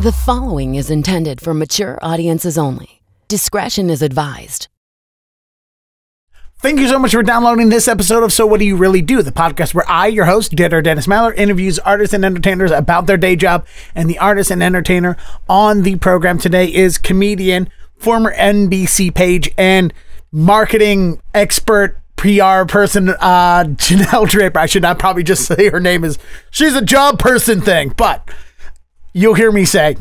The following is intended for mature audiences only. Discretion is advised. Thank you so much for downloading this episode of So What Do You Really Do? The podcast where I, your host, Deadair Dennis, interviews artists and entertainers about their day job. And the artist and entertainer on the program today is comedian, former NBC Page, and marketing expert, PR person, Janelle Draper. I should not probably just say her name is, she's a job person thing, but you'll hear me say,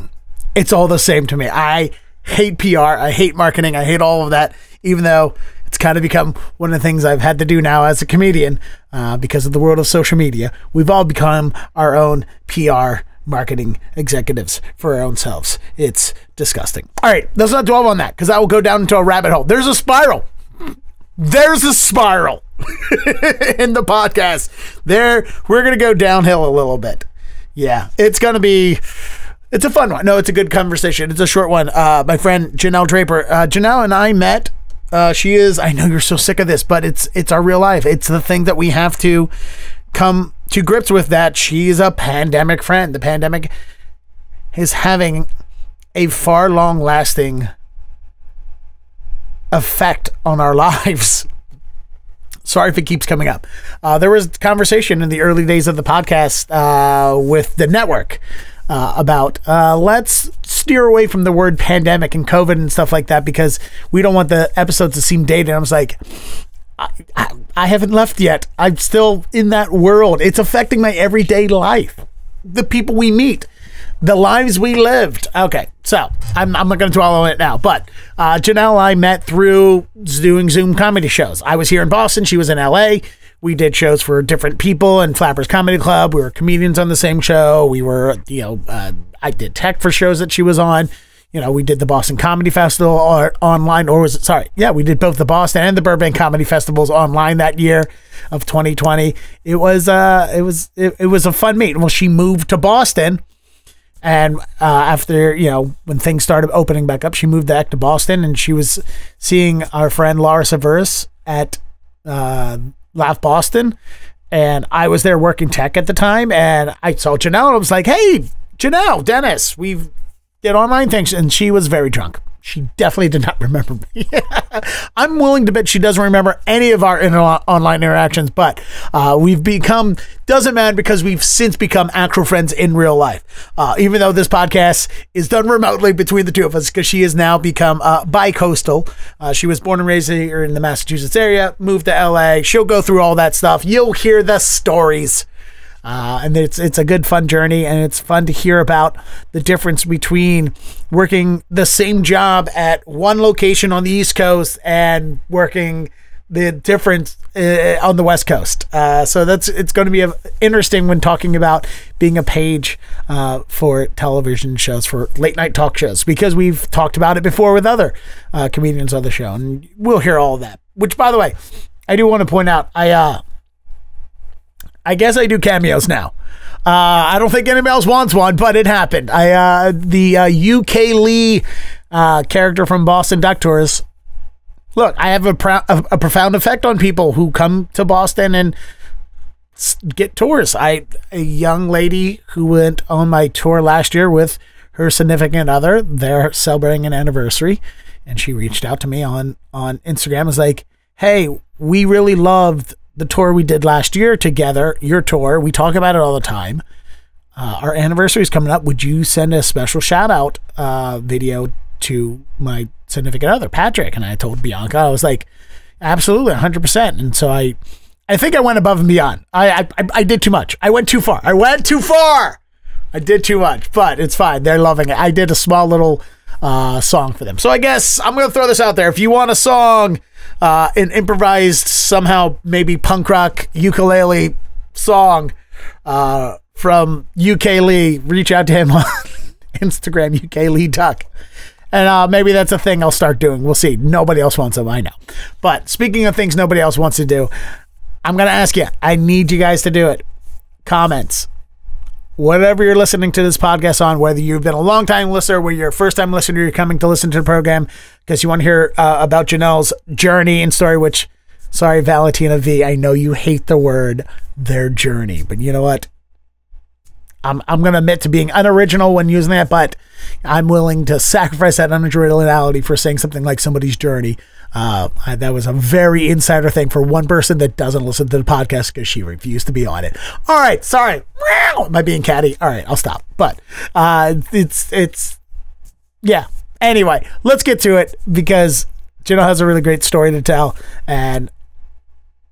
it's all the same to me. I hate PR. I hate marketing. I hate all of that, even though it's kind of become one of the things I've had to do now as a comedian because of the world of social media. We've all become our own PR marketing executives for our own selves. It's disgusting. All right, let's not dwell on that because I will go down into a rabbit hole. There's a spiral. There's a spiral in the podcast. We're going to go downhill a little bit. Yeah, it's a fun one. No, it's a good conversation. It's a short one. My friend Janelle Draper. Janelle and I met. I know you're so sick of this, but it's our real life. It's the thing that we have to come to grips with, that she's a pandemic friend. The pandemic is having a far long lasting effect on our lives. Sorry if it keeps coming up. There was conversation in the early days of the podcast with the network about let's steer away from the word pandemic and COVID and stuff like that because we don't want the episodes to seem dated. I was like, I haven't left yet. I'm still in that world. It's affecting my everyday life, the people we meet, the lives we lived. Okay, so I'm not going to dwell on it now, but Janelle and I met through doing Zoom comedy shows. I was here in Boston. She was in LA. We did shows for different people in Flappers Comedy Club. We were comedians on the same show. We were, I did tech for shows that she was on. We did the Boston Comedy Festival online, or was it, sorry. Yeah, we did both the Boston and the Burbank Comedy Festivals online that year of 2020. It was a fun meet. Well, she moved to Boston. And after, when things started opening back up, she moved back to Boston, and she was seeing our friend Laura Severus at Laugh Boston. And I was there working tech at the time, and I saw Janelle, and I was like, hey, Janelle, Dennis, we've did online things. And she was very drunk. She definitely did not remember me. I'm willing to bet she doesn't remember any of our online interactions, but we've become, doesn't matter because we've since become actual friends in real life. Even though this podcast is done remotely between the two of us, because she has now become bicoastal. She was born and raised here in the Massachusetts area, moved to LA. She'll go through all that stuff. You'll hear the stories. And it's a good fun journey, and it's fun to hear about the difference between working the same job at one location on the East Coast and working the difference on the West Coast. So it's going to be interesting when talking about being a page for television shows, for late night talk shows, because we've talked about it before with other comedians on the show, and we'll hear all of that. Which, by the way, I do want to point out, I guess I do cameos now. I don't think anybody else wants one, but it happened. The UK Lee character from Boston Duck Tours. Look, I have a profound effect on people who come to Boston and get tours. A young lady who went on my tour last year with her significant other. They're celebrating an anniversary, and she reached out to me on Instagram. Was like, hey, we really loved the tour we did last year together, your tour. We talk about it all the time. Our anniversary is coming up. Would you send a special shout out video to my significant other, Patrick? And I told Bianca, I was like, absolutely, 100%. And so I think I went above and beyond. I did too much. I went too far. I did too much, but it's fine. They're loving it. I did a small little song for them. So I guess I'm going to throw this out there. If you want a song, an improvised, somehow maybe punk rock ukulele song from UK Lee, reach out to him on Instagram, UK Lee Duck. And maybe that's a thing I'll start doing. We'll see. Nobody else wants them, I know. But speaking of things nobody else wants to do, I'm going to ask you. I need you guys to do it. Comments. Whatever you're listening to this podcast on, whether you've been a long-time listener, whether you're a first-time listener, you're coming to listen to the program because you want to hear about Janelle's journey and story, which, sorry, Valentina V, I know you hate the word, their journey, but you know what? I'm going to admit to being unoriginal when using that, but I'm willing to sacrifice that unoriginality for saying something like somebody's journey. That was a very insider thing for one person that doesn't listen to the podcast because she refused to be on it. All right. Sorry. Am I being catty? All right. I'll stop. But yeah. Anyway, let's get to it because Janelle has a really great story to tell. And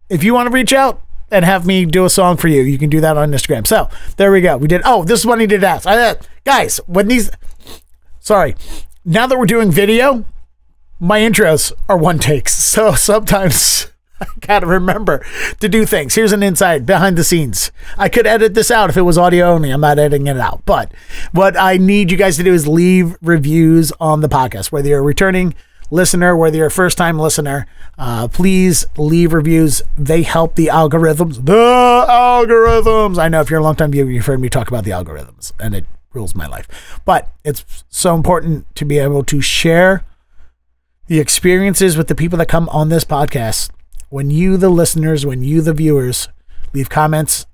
if you want to reach out and have me do a song for you, you can do that on Instagram. So there we go. We did. Oh, this is what I needed to ask. Guys, now that we're doing video, my intros are one takes. So sometimes I got to remember to do things. Here's an insight behind the scenes. I could edit this out if it was audio only. I'm not editing it out. But what I need you guys to do is leave reviews on the podcast, whether you're a returning listener, whether you're a first time listener, please leave reviews. They help the algorithms. I know if you're a long time viewer, you've heard me talk about the algorithms and it rules my life, but it's so important to be able to share the experiences with the people that come on this podcast. When you, the listeners, when you, the viewers, leave comments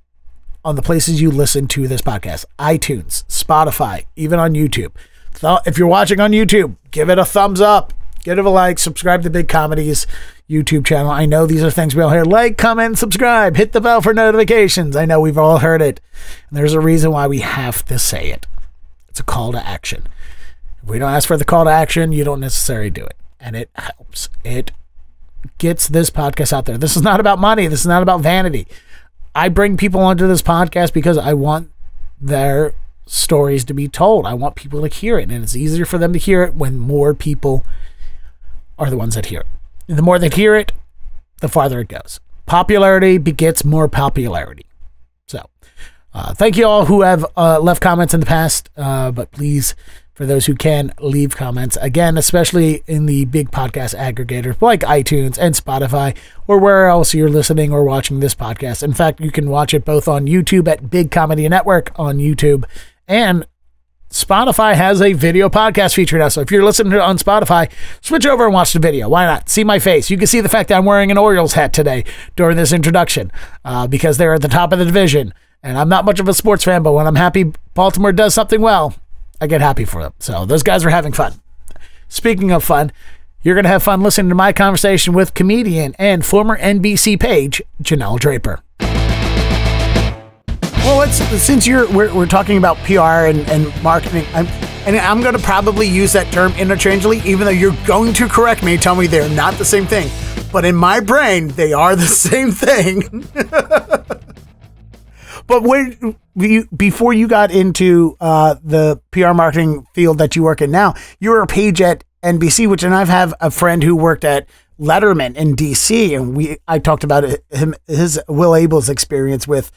on the places you listen to this podcast, iTunes, Spotify, even on YouTube. So if you're watching on YouTube, give it a thumbs up. Give it a like, subscribe to Big Comedy's YouTube channel. I know these are things we all hear. Like, comment, subscribe, hit the bell for notifications. I know we've all heard it. And there's a reason why we have to say it. It's a call to action. If we don't ask for the call to action, you don't necessarily do it. And it helps. It gets this podcast out there. This is not about money. This is not about vanity. I bring people onto this podcast because I want their stories to be told. I want people to hear it. And it's easier for them to hear it when more people are the ones that hear it. And the more they hear it, the farther it goes. Popularity begets more popularity. So, thank you all who have left comments in the past, but please, for those who can, leave comments. Again, especially in the big podcast aggregators like iTunes and Spotify, or where else you're listening or watching this podcast. In fact, you can watch it both on YouTube at Big Comedy Network on YouTube, and Spotify has a video podcast feature now. So if you're listening to it on Spotify, switch over and watch the video. Why not? See my face. You can see the fact that I'm wearing an Orioles hat today during this introduction because they're at the top of the division. And I'm not much of a sports fan, but when I'm happy Baltimore does something well, I get happy for them. So those guys are having fun. Speaking of fun, you're going to have fun listening to my conversation with comedian and former NBC Page, Janelle Draper. Well, since we're talking about PR and marketing, I'm going to probably use that term interchangeably, even though you're going to correct me, tell me they're not the same thing. But in my brain, they are the same thing. But before you got into the PR marketing field that you work in now, you were a page at NBC, and I have a friend who worked at Letterman in DC, and I talked about his Will Abel's experience with,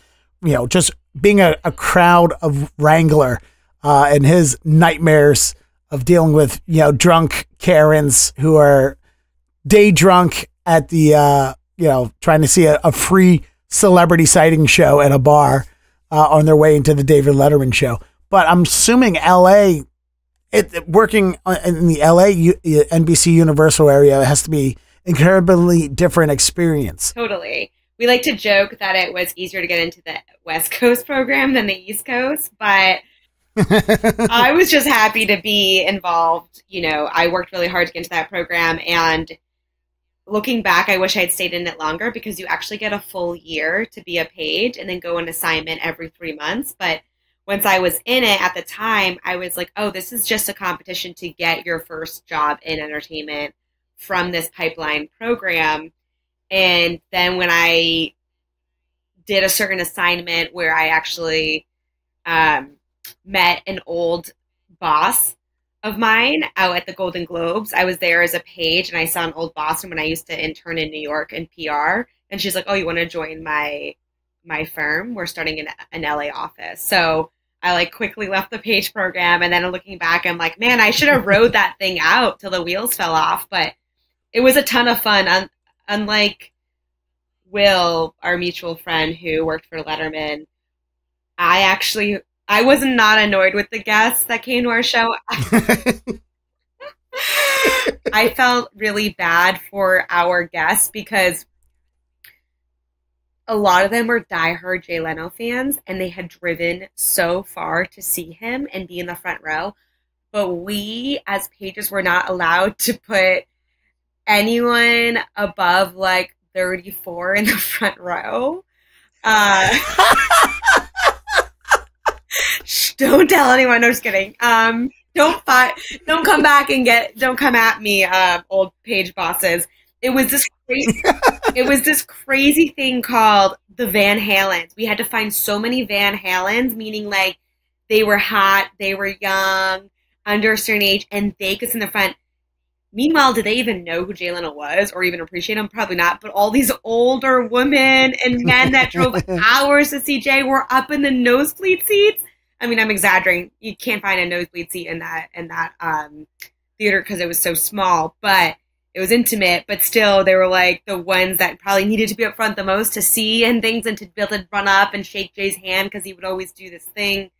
just being a crowd of wrangler and his nightmares of dealing with, drunk Karens who are day drunk at the, trying to see a free celebrity sighting show at a bar on their way into the David Letterman show. But I'm assuming LA, working in the LA NBC Universal area has to be incredibly different experience. Totally. We like to joke that it was easier to get into the West Coast program than the East Coast, but I was just happy to be involved. I worked really hard to get into that program, and looking back, I wish I had stayed in it longer because you actually get a full year to be a page and then go on assignment every 3 months. But once I was in it at the time, I was like, oh, this is just a competition to get your first job in entertainment from this pipeline program. And then when I did a certain assignment where I actually met an old boss of mine out at the Golden Globes, I was there as a page and I saw an old boss when I used to intern in New York in PR. And she's like, oh, you want to join my firm? We're starting an LA office. So I quickly left the page program. And then looking back, I'm like, man, I should have rode that thing out till the wheels fell off. But it was a ton of fun. Unlike Will, our mutual friend who worked for Letterman, I was not annoyed with the guests that came to our show. I felt really bad for our guests because a lot of them were diehard Jay Leno fans, and they had driven so far to see him and be in the front row. But we, as pages, were not allowed to put anyone above like 34 in the front row. Don't tell anyone. No, just kidding. Don't come back and don't come at me, old page bosses. It was this crazy thing called the Van Halens. We had to find so many Van Halens, meaning like they were hot, they were young, under a certain age, and they could sit in the front. Meanwhile, did they even know who Jay Leno was or even appreciate him? Probably not. But all these older women and men that drove hours to see Jay were up in the nosebleed seats. I mean, I'm exaggerating. You can't find a nosebleed seat in that theater because it was so small, but it was intimate. But still, they were like the ones that probably needed to be up front the most to see and things, and to be able to run up and shake Jay's hand, because he would always do this thing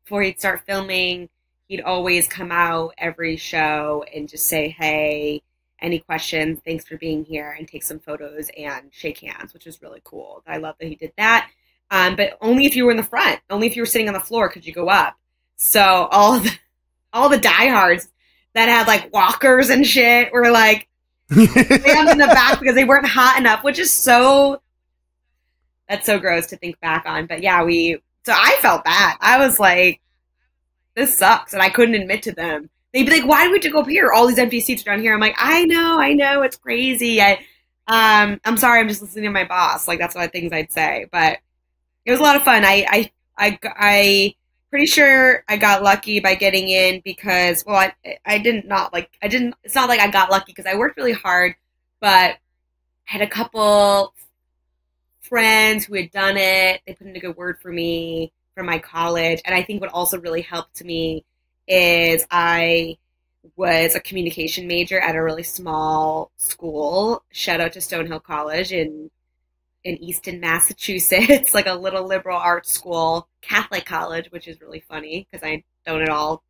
before he'd start filming. He'd always come out every show and just say, hey, any questions? Thanks for being here, and take some photos and shake hands, which was really cool. I love that he did that. But only if you were in the front. Only if you were sitting on the floor could you go up. So all the diehards that had like walkers and shit were like jammed in the back because they weren't hot enough, which is that's so gross to think back on. But yeah, so I felt bad. I was like, this sucks. And I couldn't admit to them. They'd be like, why do we have to go up here? All these empty seats are down here. I'm like, I know. It's crazy. I'm sorry. I'm just listening to my boss. Like, that's what things I'd say. But it was a lot of fun. I pretty sure I got lucky by getting in because, well, it's not like I got lucky because I worked really hard, but I had a couple friends who had done it. They put in a good word for me from my college. And I think what also really helped me is I was a communication major at a really small school. Shout out to Stonehill College in Easton, Massachusetts, like a little liberal arts school, Catholic college, which is really funny because I don't at all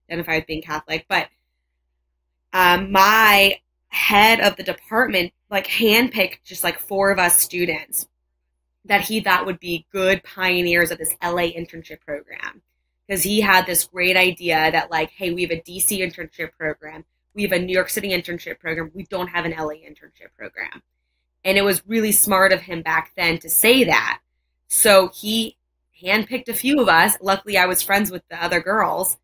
identify with being Catholic. But my head of the department like handpicked just like 4 of us students that he thought would be good pioneers of this LA internship program. Because he had this great idea that like, hey, we have a DC internship program. We have a New York City internship program. We don't have an LA internship program. And it was really smart of him back then to say that. So he handpicked a few of us. Luckily, I was friends with the other girls.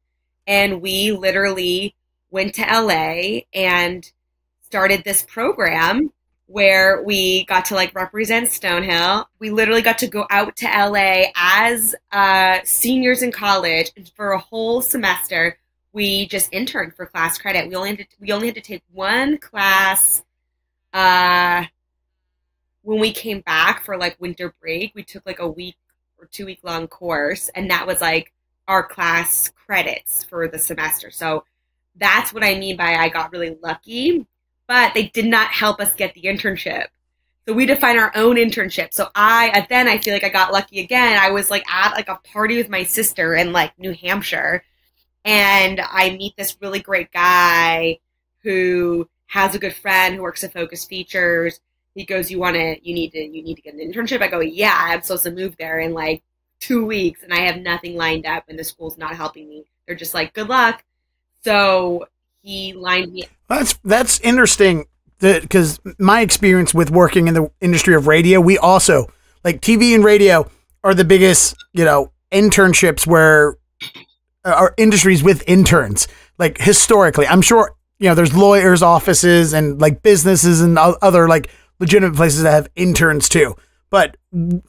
And we literally went to LA and started this program where we got to like represent Stonehill. We literally got to go out to LA as seniors in college, and for a whole semester. We just interned for class credit. We only had to take one class. When we came back for like winter break, we took like a week or 2 week long course, and that was like our class credits for the semester. So that's what I mean by I got really lucky. But they did not help us get the internship. So we had to find our own internship. So I feel like I got lucky again. I was like at like a party with my sister in like New Hampshire. And I meet this really great guy who has a good friend who works at Focus Features. He goes, you need to get an internship? I go, yeah, I'm supposed to move there in like 2 weeks and I have nothing lined up and the school's not helping me. They're just like, good luck. So he lined me up. That's interesting because my experience with working in the industry of radio, we also like TV and radio are the biggest, internships where our industries with interns, like historically, I'm sure, there's lawyers' offices and like businesses and other like legitimate places that have interns too. But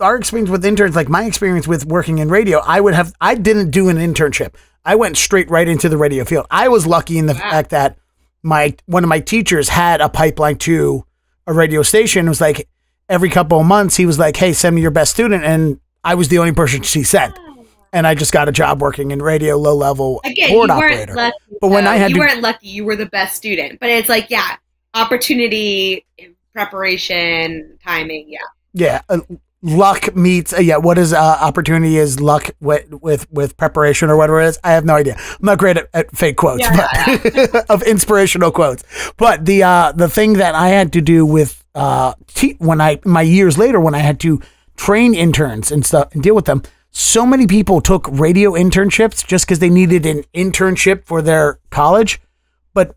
our experience with interns, like my experience with working in radio, I didn't do an internship. I went straight right into the radio field. I was lucky in the fact that one of my teachers had a pipeline to a radio station. It was like every couple of months, he was like, hey, send me your best student. And I was the only person she sent. And I just got a job working in radio, low level board operator. Lucky, but when you weren't lucky, you were the best student. But it's like, yeah, opportunity, preparation, timing. Yeah. Yeah. Luck meets, what is opportunity is luck with preparation or whatever it is. I have no idea. I'm not great at fake quotes, of inspirational quotes. But the thing that I had to do with my years later when I had to train interns and stuff and deal with them. So many people took radio internships just because they needed an internship for their college, but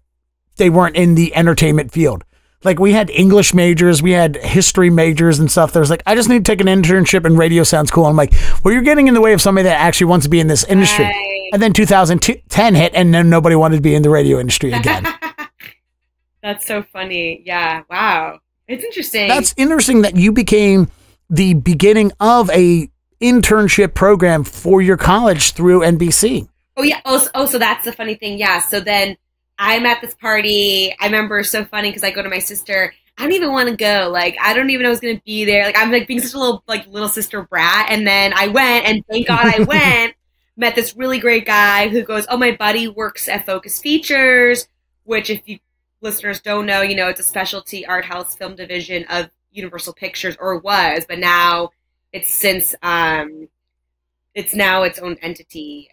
they weren't in the entertainment field. Like we had English majors, we had history majors and stuff. There's like, I just need to take an internship and radio sounds cool. I'm like, well, you're getting in the way of somebody that actually wants to be in this industry. Right. And then 2010 hit and then nobody wanted to be in the radio industry again. That's so funny. Yeah. Wow. It's interesting. That's interesting that you became the beginning of a internship program for your college through NBC. Oh yeah. Oh, so that's the funny thing. Yeah. So then I'm at this party. I remember it's so funny because I go to my sister. I don't even want to go. Like, I don't even know I was going to be there. Like, I'm like being such a little sister brat. And then I went, and thank God I went, met this really great guy who goes, oh, my buddy works at Focus Features, which if you listeners don't know, you know, it's a specialty art house film division of Universal Pictures, or was, but now it's since, it's now its own entity.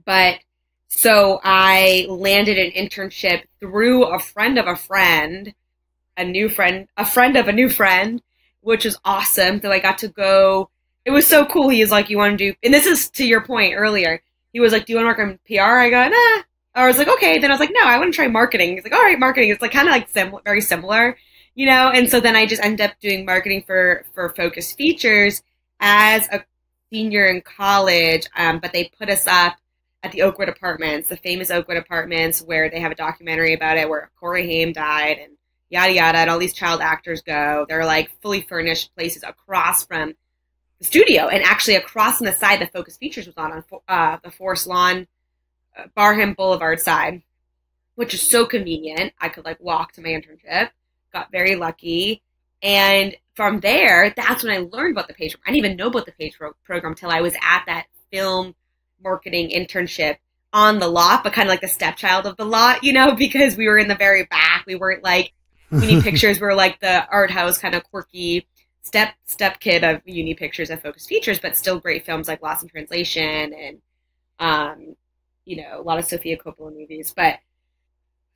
But so I landed an internship through a friend of a friend, a friend of a new friend, which was awesome. So I got to go. It was so cool. He was like, you want to do, and this is to your point earlier. He was like, do you want to work on PR? I go, nah. I was like, okay. Then I was like, no, I want to try marketing. He's like, all right, marketing. It's like kind of like very similar, you know? And so then I just ended up doing marketing for Focus Features as a senior in college. But they put us up at the Oakwood Apartments, the famous Oakwood Apartments, where they have a documentary about it, where Corey Haim died and yada, yada, and all these child actors go. They're like fully furnished places across from the studio, and actually across on the side that Focus Features was on the Forest Lawn, Barham Boulevard side, which is so convenient. I could like walk to my internship. Got very lucky. And from there, that's when I learned about the Page program. I didn't even know about the Page program until I was at that film marketing internship on the lot, but kind of like the stepchild of the lot, you know, because we were in the very back. We weren't like Uni Pictures. We were like the art house kind of quirky step kid of Uni Pictures and Focus Features, but still great films like Lost in Translation and you know, a lot of Sofia Coppola movies. But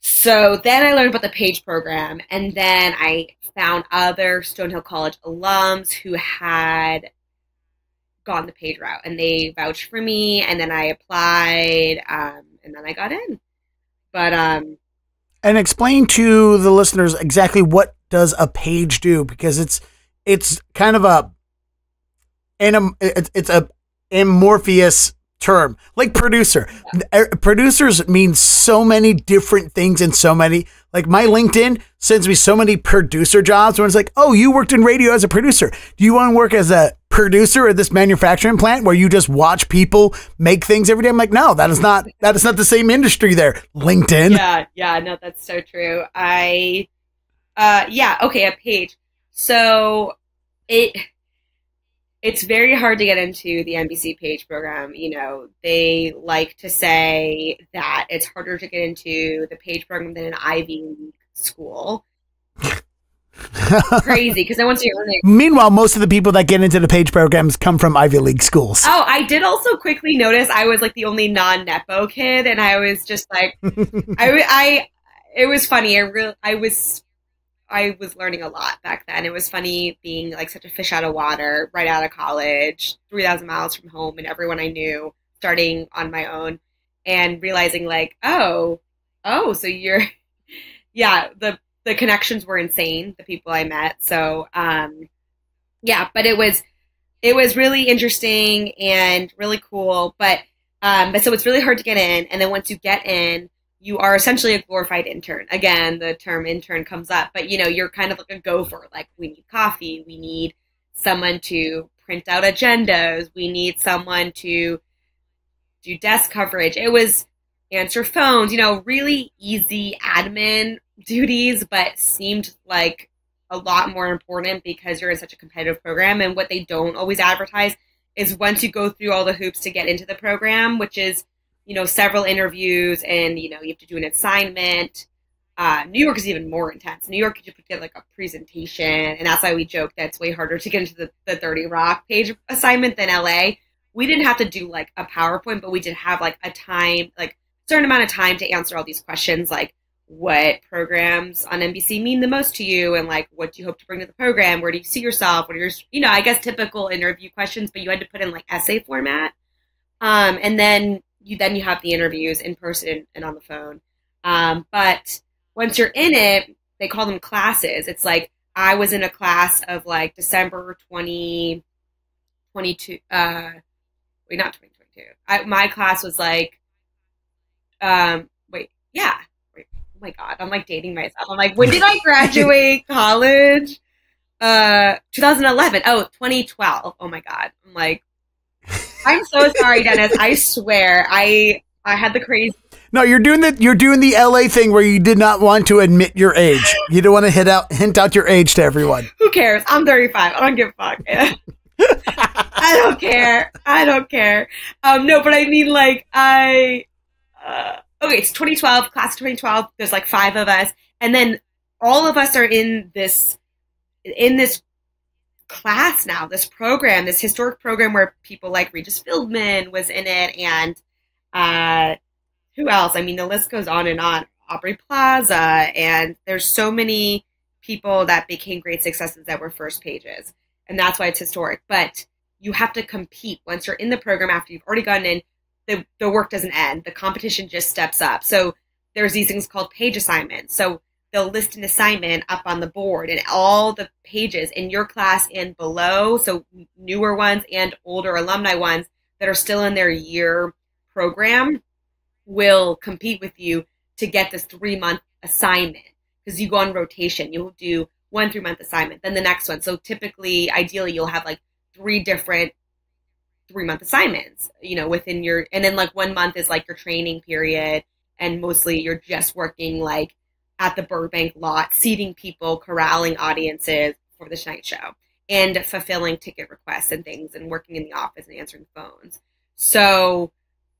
so then I learned about the Page program, and then I found other Stonehill College alums who had gone the Page route, and they vouched for me, and then I applied, and then I got in. But and explain to the listeners exactly what does a Page do, because it's kind of it's a amorphous term, like producer. Yeah. Producers mean so many different things, and so many, like my LinkedIn sends me so many producer jobs when it's like, oh, you worked in radio as a producer. Do you want to work as a producer at this manufacturing plant where you just watch people make things every day? I'm like, no, that is not the same industry there, LinkedIn. Yeah, no, that's so true. Okay, a Page. So it's very hard to get into the NBC Page program. You know, they like to say that it's harder to get into the Page program than an Ivy League school. Crazy, because then once you're earning. Meanwhile, most of the people that get into the Page programs come from Ivy League schools. Oh, I did also quickly notice I was like the only non-Nepo kid, and I was just like, it was funny. I was learning a lot back then. It was funny being like such a fish out of water, right out of college, 3,000 miles from home and everyone I knew, starting on my own, and realizing like, oh, so you're, yeah, the connections were insane, the people I met. So, but it was really interesting and really cool. But so it's really hard to get in. And then once you get in, you are essentially a glorified intern. Again, the term intern comes up, but you know, you're kind of like a gopher. Like, we need coffee. We need someone to print out agendas. We need someone to do desk coverage. It was answer phones, you know, really easy admin duties, but seemed like a lot more important because you're in such a competitive program. And what they don't always advertise is once you go through all the hoops to get into the program, which is, you know, several interviews, and, you know, you have to do an assignment. New York is even more intense. New York, you have to get like a presentation, and that's why we joke that it's way harder to get into the 30 Rock Page assignment than LA. We didn't have to do like a PowerPoint, but we did have like a certain amount of time to answer all these questions, like what programs on NBC mean the most to you, and like what do you hope to bring to the program, where do you see yourself, what are your, I guess typical interview questions, but you had to put in like essay format. And then you have the interviews in person and on the phone. But once you're in it, they call them classes. It's like I was in a class of like December 2022. Not 2022. My class was like, oh my God, I'm like dating myself. I'm like, when did I graduate college? 2011. Oh, 2012. Oh my God. I'm like, I'm so sorry, Dennis. I swear, I had the crazy. No, you're doing the LA thing where you did not want to admit your age. You don't want to hint out your age to everyone. Who cares? I'm 35. I don't give a fuck. I don't care. No, but I mean, like, okay, it's 2012, class of 2012. There's like 5 of us. And then all of us are in this class now, this program, this historic program where people like Regis Philbin was in it. And who else? I mean, the list goes on and on. Aubrey Plaza. And there's so many people that became great successes that were first pages. And that's why it's historic. But you have to compete once you're in the program after you've already gotten in. The work doesn't end. The competition just steps up. So there's these things called page assignments. So they'll list an assignment up on the board, and all the pages in your class and below, so newer ones and older alumni ones that are still in their year program, will compete with you to get this 3-month assignment, because you go on rotation. You'll do 1 3-month assignment, then the next one. So typically, ideally, you'll have like 3 different 3-month assignments, within your, and then like 1 month is like your training period, and mostly you're just working like at the Burbank lot, seating people, corralling audiences for the night show, and fulfilling ticket requests and things, and working in the office and answering phones. So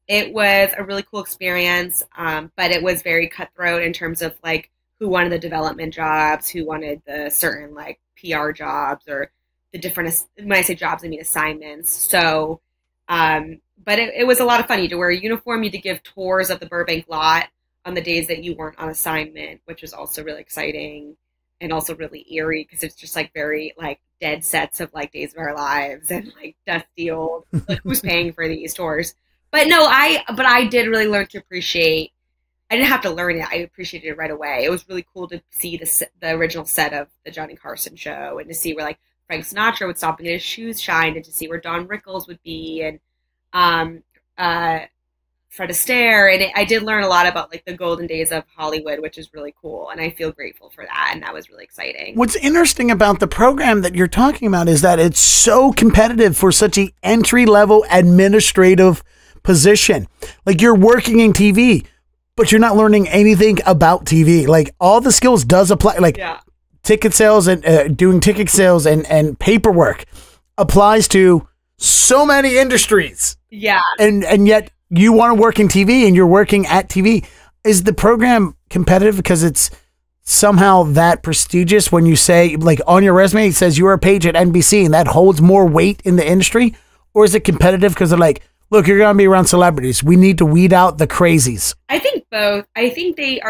it was a really cool experience, but it was very cutthroat in terms of like who wanted the development jobs, who wanted the certain like PR jobs, or the different, when I say jobs, I mean assignments. So, but it was a lot of fun. You had to wear a uniform, you had to give tours of the Burbank lot on the days that you weren't on assignment, which was also really exciting and also really eerie, because it's just like very like dead sets of like Days of Our Lives and like dusty old, like who's paying for these tours. But no, I did really learn to appreciate, I didn't have to learn it. I appreciated it right away. It was really cool to see the original set of the Johnny Carson show, and to see where like Frank Sinatra would stop and get his shoes shined, and to see where Don Rickles would be, and Fred Astaire. And I did learn a lot about like the golden days of Hollywood, which is really cool. And I feel grateful for that. And that was really exciting. What's interesting about the program that you're talking about is that it's so competitive for such an entry-level administrative position. Like, you're working in TV, but you're not learning anything about TV. Like, all the skills does apply. Like, ticket sales and doing ticket sales and paperwork applies to so many industries. Yeah. And yet you want to work in TV, and you're working at TV. Is the program competitive because it's somehow that prestigious when you say, like, on your resume, it says you're a page at NBC, and that holds more weight in the industry? Or is it competitive because they're like, look, you're going to be around celebrities, we need to weed out the crazies? I think both. I think they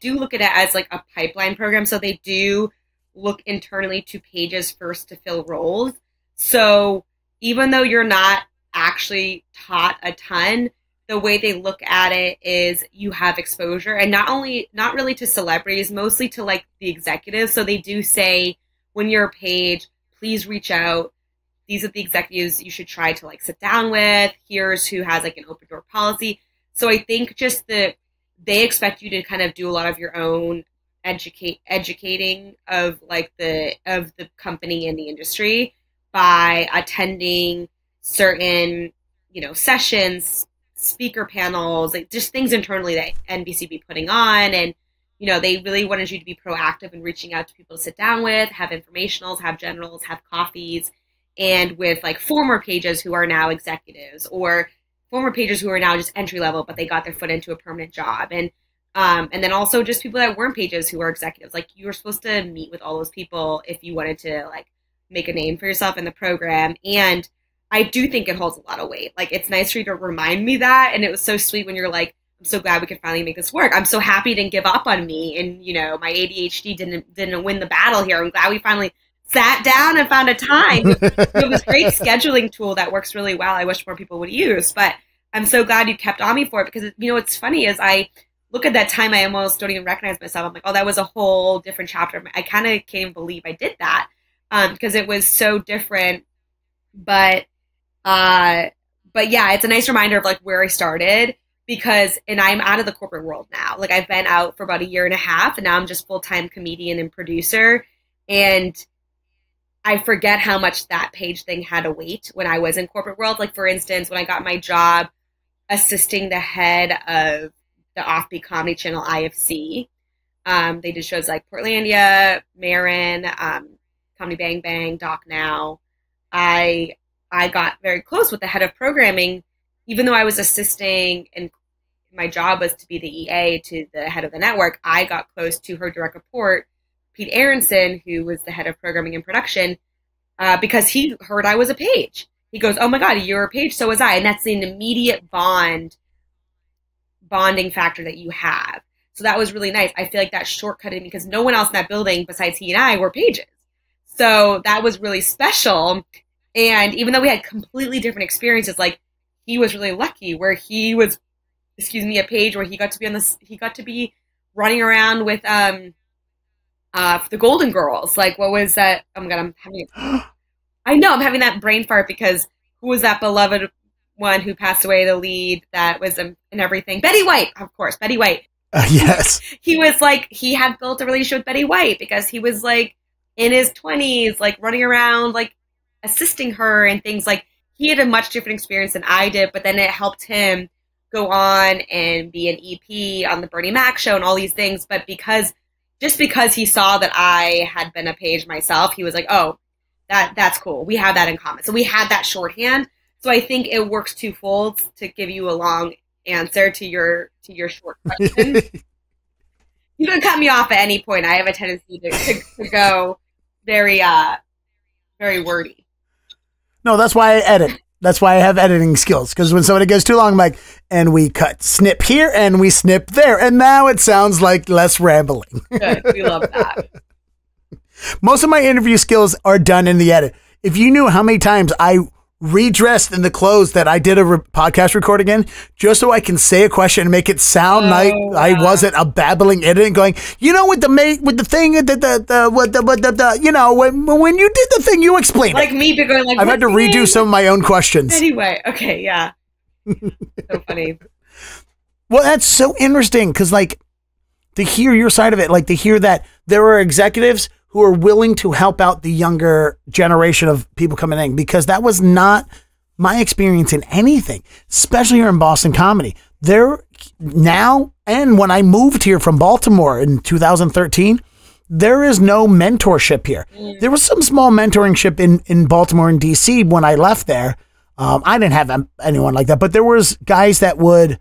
do look at it as like a pipeline program. So they do look internally to pages first to fill roles. So even though you're not actually taught a ton, the way they look at it is you have exposure, and not really to celebrities, mostly to like the executives. So they do say, when you're a page, please reach out. These are the executives you should try to like sit down with. Here's who has like an open door policy. So I think just they expect you to kind of do a lot of your own educating of like the company and the industry by attending certain, sessions, speaker panels, like just things internally that NBC be putting on. And, they really wanted you to be proactive in reaching out to people to sit down with, have informationals, have generals, have coffees, and with like former pages who are now executives, or former pages who are now just entry level, but they got their foot into a permanent job. And then also just people that weren't pages who are executives. Like, you were supposed to meet with all those people if you wanted to like make a name for yourself in the program. And I do think it holds a lot of weight. Like, it's nice for you to remind me that. And it was so sweet when you're like, I'm so glad we could finally make this work. I'm so happy you didn't give up on me. And, you know, my ADHD didn't win the battle here. I'm glad we finally sat down and found a time. You have this great scheduling tool that works really well. I wish more people would use, but I'm so glad you kept on me for it, because, you know, what's funny is I look at that time, I almost don't even recognize myself. I'm like, oh, that was a whole different chapter. I kind of can't even believe I did that, because it was so different. But yeah, it's a nice reminder of like where I started, and I'm out of the corporate world now. Like, I've been out for about a year and a half, and now I'm just full-time comedian and producer. And I forget how much that page thing had to wait when I was in corporate world. Like, for instance, when I got my job assisting the head of the offbeat comedy channel IFC, they did shows like Portlandia, Marin, Comedy Bang Bang, Doc Now. I got very close with the head of programming, even though I was assisting and my job was to be the EA to the head of the network. I got close to her direct report, Pete Aronson, who was the head of programming and production, because he heard I was a page. He goes, oh my God, you're a page, so was I. And that's an immediate bonding factor that you have. So that was really nice. I feel like that shortcutted me because no one else in that building besides he and I were pages. So that was really special. And even though we had completely different experiences, like, he was really lucky where he was, a page where he got to be running around with the Golden Girls. Like, what was that? Oh my God, I'm having that brain fart, because who was that beloved one who passed away, the lead that was in everything? Betty White, of course, Betty White. Yes. He was like, he had built a relationship with Betty White because he was like in his 20s, like running around, like assisting her and things. Like, he had a much different experience than I did, but then it helped him go on and be an EP on the Bernie Mac show and all these things. But just because he saw that I had been a page myself, he was like, oh, that's cool. We have that in common. So we had that shorthand. So I think it works twofold to give you a long answer to your short question. You can cut me off at any point. I have a tendency to go very, very wordy. No, that's why I edit. That's why I have editing skills. Because when somebody goes too long, I'm like, and we snip here and we snip there. And now it sounds like less rambling. Good. We love that. Most of my interview skills are done in the edit. If you knew how many times I redressed in the clothes that I did a podcast recording in, just so I can say a question and make it sound like I wasn't a babbling idiot going, you know, with the thing, you know, when you did the thing, you explained like it. me going like, I've had to redo some of my own questions. Anyway, okay, yeah. So funny. Well, that's so interesting because, like, to hear your side of it, like to hear that there are executives who are willing to help out the younger generation of people coming in, because that was not my experience in anything, especially here in Boston comedy. There now, and when I moved here from Baltimore in 2013, there is no mentorship here. There was some small mentoringship in Baltimore and DC when I left there. I didn't have anyone like that, but there was guys that would,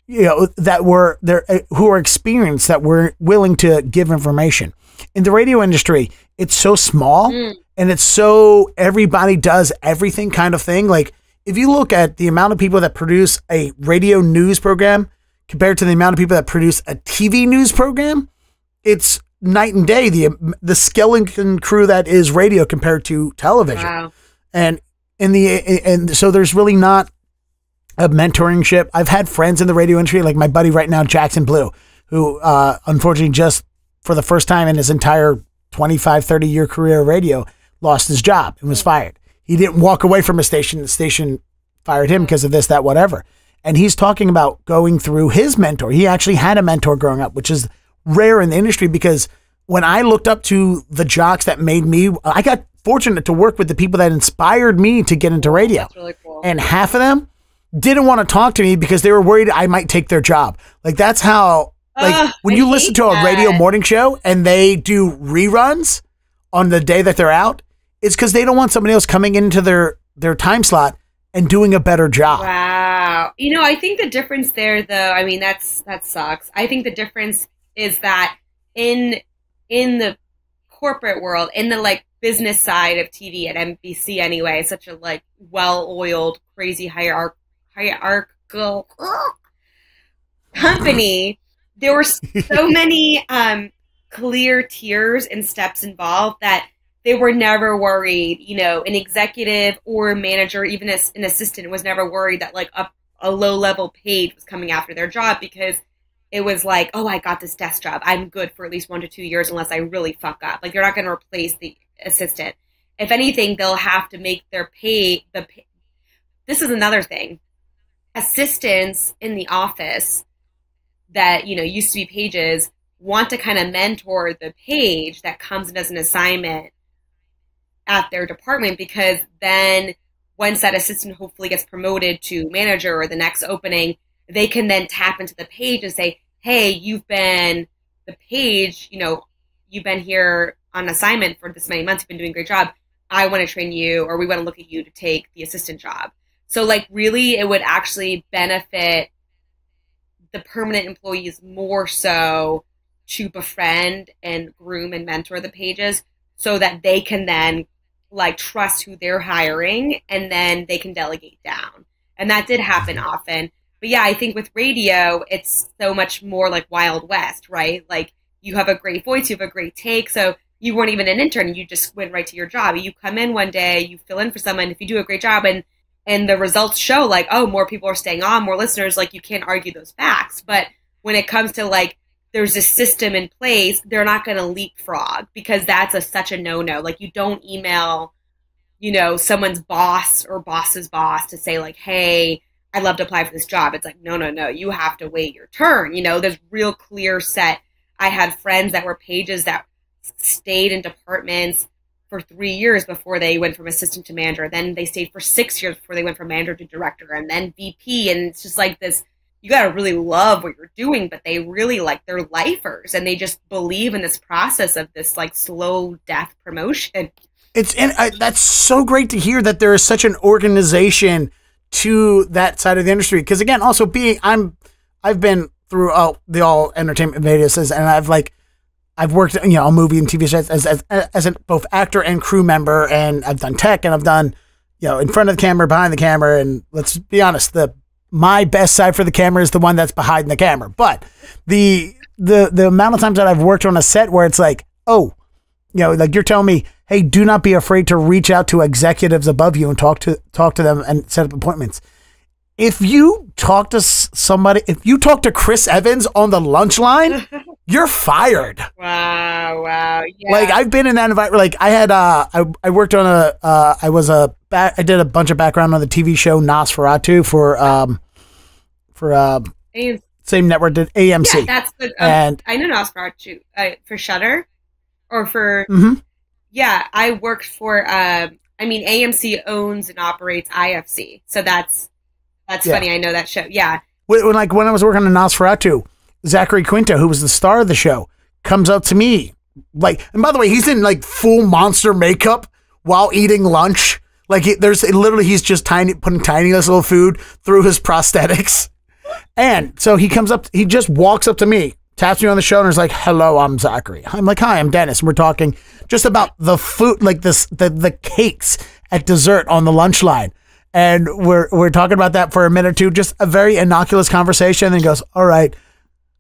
you know, that were there who are experienced, that were willing to give information. In the radio industry, it's so small and it's so everybody does everything kind of thing. Like, if you look at the amount of people that produce a radio news program compared to the amount of people that produce a TV news program, it's night and day. The skeleton crew that is radio compared to television. Wow. And so there's really not a mentoringship. I've had friends in the radio industry, like my buddy right now, Jackson Blue, who unfortunately just for the first time in his entire 25, 30 year career of radio, lost his job and was fired. He didn't walk away from a station. The station fired him because of this, that, whatever. And he's talking about going through his mentor. He actually had a mentor growing up, which is rare in the industry, because when I looked up to the jocks that made me, I got fortunate to work with the people that inspired me to get into radio. That's really cool. And half of them didn't want to talk to me because they were worried I might take their job. Like, that's how, like, when you listen to a radio morning show and they do reruns on the day that they're out, it's because they don't want somebody else coming into their time slot and doing a better job. Wow. You know, I think the difference there, though, I mean, that sucks. I think the difference is that in the corporate world, in the, like, business side of TV at NBC anyway, such a, like, well-oiled, crazy hierarchical, company, there were so many clear tiers and steps involved that they were never worried. You know, an executive or a manager, even an assistant, was never worried that like a low-level page was coming after their job, because it was like, oh, I got this desk job. I'm good for at least 1 to 2 years unless I really fuck up. Like, they're not going to replace the assistant. If anything, they'll have to make their pay. This is another thing. Assistants in the office that, you know, used to be pages want to kind of mentor the page that comes in as an assignment at their department, because then once that assistant hopefully gets promoted to manager or the next opening, they can then tap into the page and say, hey, you've been the page, you know, you've been here on assignment for this many months, you've been doing a great job. I want to train you, or we want to look at you to take the assistant job. So like really it would actually benefit the permanent employees more so to befriend and groom and mentor the pages so that they can then like trust who they're hiring, and then they can delegate down. And that did happen often. But yeah, I think with radio, it's so much more like Wild West, right? Like you have a great voice, you have a great take. So you weren't even an intern. You just went right to your job. You come in one day, you fill in for someone. If you do a great job and the results show like, oh, more people are staying on, more listeners, like you can't argue those facts. But when it comes to like, there's a system in place, they're not going to leapfrog, because that's such a no-no. Like you don't email, you know, someone's boss or boss's boss to say like, hey, I'd love to apply for this job. It's like, no, you have to wait your turn. You know, there's real clear set. I had friends that were pages that stayed in departments for 3 years before they went from assistant to manager. Then they stayed for 6 years before they went from manager to director, and then VP. And it's just like this, you got to really love what you're doing, but they really like, they're lifers, and they just believe in this process of this like slow death promotion. That's so great to hear that there is such an organization to that side of the industry. Because again, also I've been through all entertainment videos, and I've worked, you know, on movie and TV shows as both actor and crew member, and I've done tech, and I've done, you know, in front of the camera, behind the camera, and let's be honest, my best side for the camera is the one that's behind the camera. But the amount of times that I've worked on a set where it's like, oh, you know, like you're telling me, hey, do not be afraid to reach out to executives above you and talk to them and set up appointments. If you talk to somebody, if you talk to Chris Evans on the lunch line, you're fired. Wow. Yeah. Like I've been in that environment. Like I had, I worked on I did a bunch of background on the TV show Nosferatu for same network did AMC. Yeah, that's the, and I know Nosferatu for Shudder or for, yeah, I worked for, AMC owns and operates IFC. So that's funny. I know that show. Yeah. When I was working on Nosferatu, Zachary Quinto, who was the star of the show, comes up to me and by the way, he's in like full monster makeup while eating lunch. Like he's just putting tiny little food through his prosthetics. And so he just walks up to me, taps me on the shoulder, and is like, hello, I'm Zachary. I'm like, hi, I'm Dennis. And we're talking just about the food, like the cakes at dessert on the lunch line. And we're talking about that for a minute or two, just a very innocuous conversation. And he goes, all right,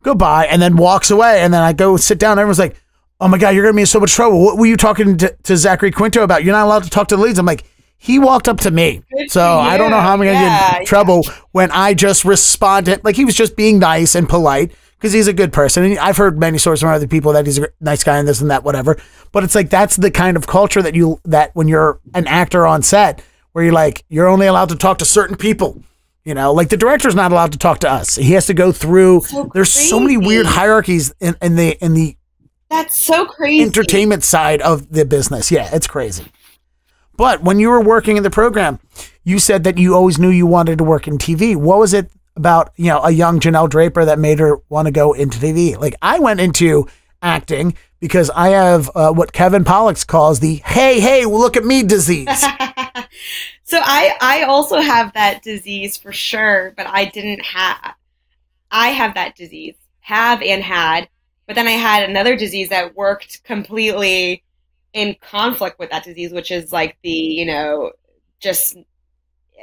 goodbye. And then walks away. And then I go sit down. Everyone's like, oh my God, you're going to be in so much trouble. What were you talking to Zachary Quinto about? You're not allowed to talk to the leads. I'm like, he walked up to me. So I don't know how I'm going to get in trouble when I just responded. Like he was just being nice and polite because he's a good person. And I've heard many stories from other people that he's a nice guy and this and that, whatever. But it's like, that's the kind of culture that when you're an actor on set, where you're like, you're only allowed to talk to certain people, you know, like the director's not allowed to talk to us. He has to go through, there's so many weird hierarchies in the that's so crazy entertainment side of the business. Yeah, it's crazy. But when you were working in the program, you said that you always knew you wanted to work in TV. What was it about, you know, a young Janelle Draper that made her want to go into TV? Like I went into acting because I have what Kevin Pollak calls the hey, well, look at me disease. So I also have that disease for sure, but I have that disease, have and had, but then I had another disease that worked completely in conflict with that disease, which is like the, you know, just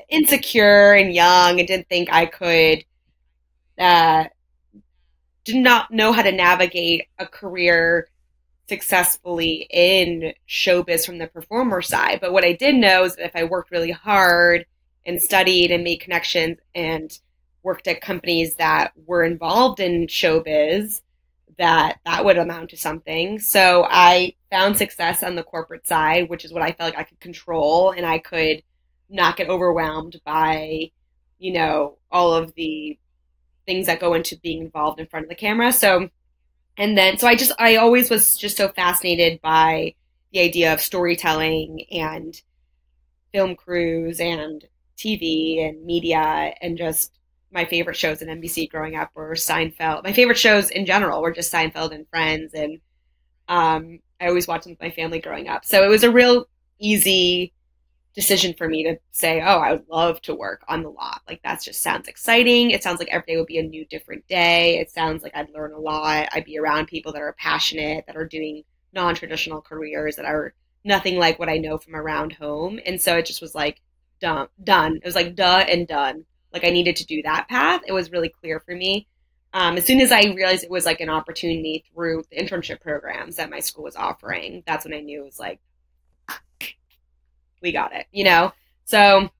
insecure and young and didn't think I could did not know how to navigate a career successfully in showbiz from the performer side. But what I did know is that if I worked really hard and studied and made connections and worked at companies that were involved in showbiz, that would amount to something. So I found success on the corporate side, which is what I felt like I could control, and I could not get overwhelmed by, you know, all of the things that go into being involved in front of the camera. So I always was just so fascinated by the idea of storytelling and film crews and TV and media, and just my favorite shows in NBC growing up were Seinfeld. My favorite shows in general were just Seinfeld and Friends, and I always watched them with my family growing up. So it was a real easy decision for me to say, oh, I would love to work on the lot. Like, that just sounds exciting. It sounds like every day would be a new, different day. It sounds like I'd learn a lot. I'd be around people that are passionate, that are doing non-traditional careers, that are nothing like what I know from around home. And so it just was like, done. It was like, duh and done. Like, I needed to do that path. It was really clear for me. As soon as I realized it was like an opportunity through the internship programs that my school was offering, that's when I knew it was like, we got it, you know? So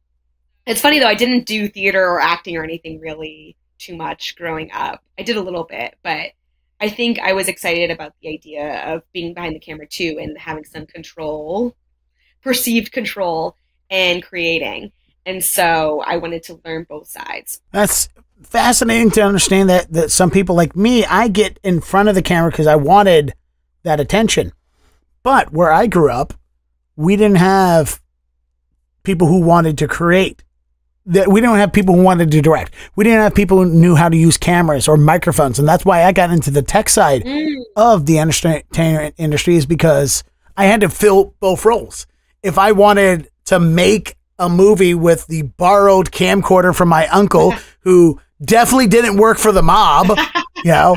it's funny though, I didn't do theater or acting or anything really too much growing up. I did a little bit, but I think I was excited about the idea of being behind the camera too, and having some control, perceived control, and creating. And so I wanted to learn both sides. That's fascinating to understand that some people like me, I get in front of the camera because I wanted that attention. But where I grew up, we didn't have people who wanted to create. We didn't have people who wanted to direct. We didn't have people who knew how to use cameras or microphones. And that's why I got into the tech side of the entertainment industry, is because I had to fill both roles. If I wanted to make a movie with the borrowed camcorder from my uncle, who definitely didn't work for the mob, you know,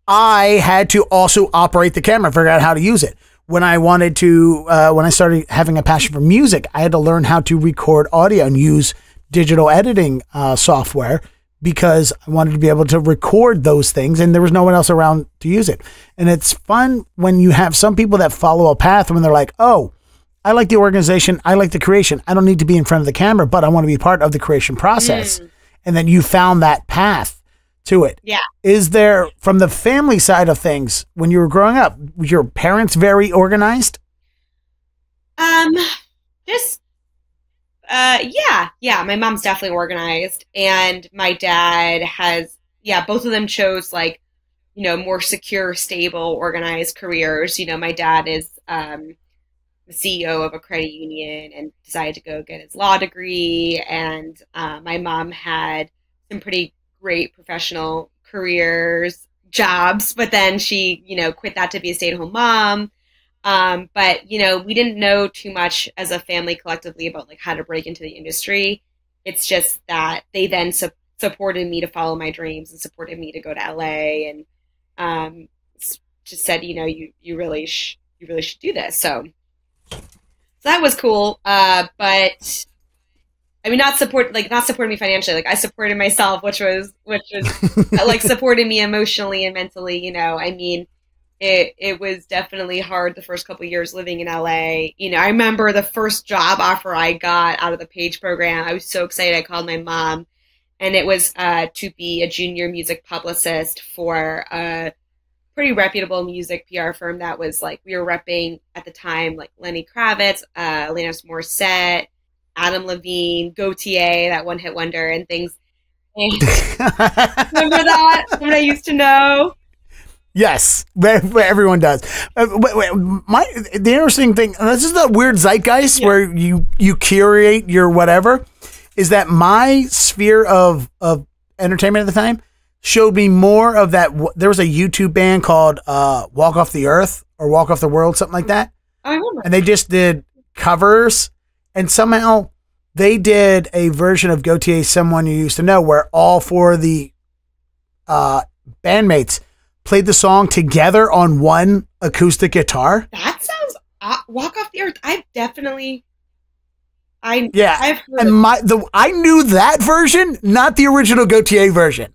I had to also operate the camera, figure out how to use it. When I wanted to, when I started having a passion for music, I had to learn how to record audio and use digital editing software, because I wanted to be able to record those things, and there was no one else around to use it. And it's fun when you have some people that follow a path when they're like, oh, I like the organization, I like the creation, I don't need to be in front of the camera, but I want to be part of the creation process. And then you found that path to it. Yeah. Is there, from the family side of things, when you were growing up, were your parents very organized? Yeah. My mom's definitely organized, and my dad has, both of them chose like, you know, more secure, stable, organized careers. You know, my dad is the CEO of a credit union and decided to go get his law degree, and my mom had some pretty great professional jobs, but then she, you know, quit that to be a stay-at-home mom. But, you know, we didn't know too much as a family collectively about like how to break into the industry. It's just that they then supported me to follow my dreams and supported me to go to LA, and just said, you know, you really should do this. So that was cool. But I mean, not supporting me financially. Like, I supported myself, which was like supported me emotionally and mentally. You know, I mean, it was definitely hard the first couple of years living in LA. You know, I remember the first job offer I got out of the Page program. I was so excited. I called my mom, and it was to be a junior music publicist for a pretty reputable music PR firm that was like, we were repping at the time like Lenny Kravitz, Alanis Morissette, Adam Levine, Gautier, that one hit wonder, and things. And remember that? What I used to know? Yes, everyone does. The interesting thing, this is the weird zeitgeist where you curate your whatever, is that my sphere of entertainment at the time showed me more of that. There was a YouTube band called Walk Off the Earth or Walk Off the World, something like that. I remember. And they just did covers, and somehow they did a version of Gautier's Someone You Used to Know, where all four of the bandmates played the song together on one acoustic guitar. That sounds Walk Off the Earth. I've heard and I knew that version, not the original Gautier version.